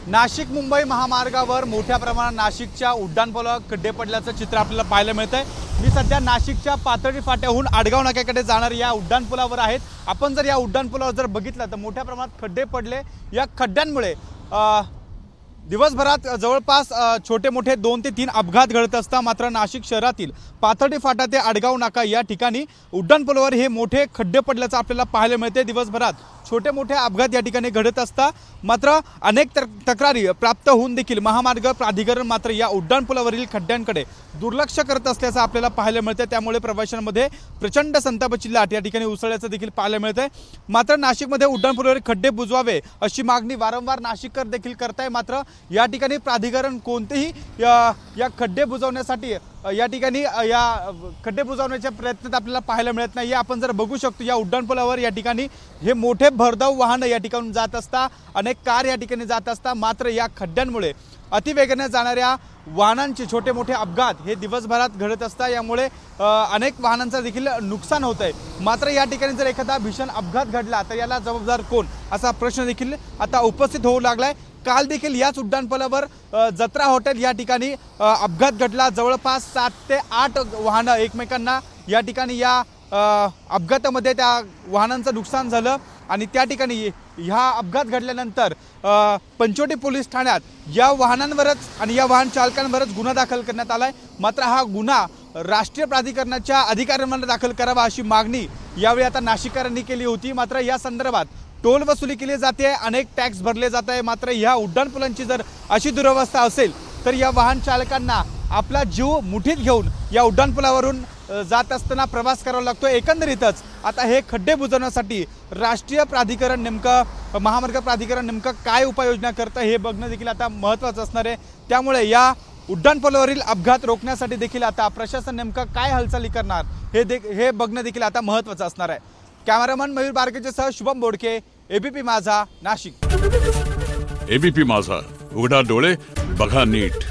नाशिक मुंबई महामार्गावर मोठ्या प्रमाणात नाशिकच्या उड्डाणपुलावर खड्डे पडल्याचं चित्र आपल्याला पाहायला मिळतंय। मी सध्या नाशिकच्या पाथर्डी फाट्याहून आडगाव नाक्याकडे जाणार या उड्डाणपुलावर आहेत। आपण जर या उड्डाणपुलावर जर बघितलं तर मोठ्या प्रमाणात खड्डे पडले। या खड्ड्यांमुळे दिवसभरात जवळपास छोटे मोठे 2 ते 3 अपघात घडत असतात। मात्र नाशिक शहरातील पाथर्डी फाटा ते आडगाव नाका या ठिकाणी उड्डाणपुलावर हे मोठे खड्डे पडल्याचं आपल्याला पाहायला मिळते। दिवसभरात छोटे मोठे अपघात या ठिकाणी घडत असतात। मात्र अनेक तक्रारी प्राप्त होऊन देखील महामार्ग प्राधिकरण मात्र या उड्डाणपुलावरील खड्ड्यांकडे दुर्लक्ष करत असल्याचं आपल्याला पाहायला मिळते। त्यामुळे प्रवाशांमध्ये प्रचंड संतापाची लाट या ठिकाणी उसळल्याचं देखील पाहायला मिळते। मात्र नाशिकमध्ये उड्डाणपुलावर खड्डे बुजवावे अशी मागणी वारंवार नाशिककर देखील करताय। मात्र या ठिकाणी प्राधिकरण कोणतेही या खड्डे बुजवण्यासाठी या ठिकाणी या खड्डे बुजवण्याच्या प्रयत्नात आपल्याला पाहायला मिळत नाही। आपण जर बघू शकतो या उड्डाणपुलावर या ठिकाणी हे मोठे भरधाव वाहन या ठिकाणी जात असता, अनेक कार या ठिकाणी जात असता। मात्र या खड्ड्यांमुळे अतिवेगाने जाणाऱ्या वाहनांचे छोटे मोठे अपघात हे दिवसभरात घडत असतात। यामुळे अनेक वाहनांचं देखील नुकसान होत आहे। मात्र या ठिकाणी जर एखादा भीषण अपघात घडला तर याला जबाबदार कोण असा प्रश्न देखील आता उपस्थित होऊ लागलाय। काल देखील याच उड्डाणपुलावर जत्रा हॉटेल या ठिकाणी अपघात घडला। जवळपास 7 ते 8 वाहनं एकमेकांना या ठिकाणी या अपघातामध्ये त्या वाहनांचं नुकसान झालं आणि त्या ठिकाणी ह्या अपघात घडल्यानंतर पंचवटी पोलीस ठाण्यात या वाहनांवरच आणि या वाहन चालकांवरच गुन्हा दाखल करण्यात आलाय। मात्र हा गुन्हा राष्ट्रीय प्राधिकरणाच्या अधिकाऱ्यांना दाखल करावा अशी मागणी यावेळी आता नाशिककरांनी केली होती। मात्र या संदर्भात टोल वसुली केली जाते, अनेक टॅक्स भरले जात आहे। मात्र ह्या उड्डाणपुलांची जर अशी दुरवस्था असेल तर या वाहन चालकांना आपला जीव मुठीत घेऊन या उड्डाणपुलावरून जात असताना प्रवास करावा लागतो। एकंदरीतच आता हे खड्डे बुजवण्यासाठी राष्ट्रीय प्राधिकरण नेमकं महामार्ग प्राधिकरण नेमकं काय उपाययोजना करतं हे बघणं देखील आता महत्त्वाचं असणार आहे। त्यामुळे या उड्डाणपुलावरील अपघात रोखण्यासाठी देखील आता प्रशासन नेमकं काय हालचाली करणार हे बघणं देखील आता महत्त्वाचं असणार आहे। कॅमेरामन मयूर बारकेसह शुभम बोडके, एबीपी माझा, नाशिक। एबीपी माझा, उघडा डोळे बघा नीट।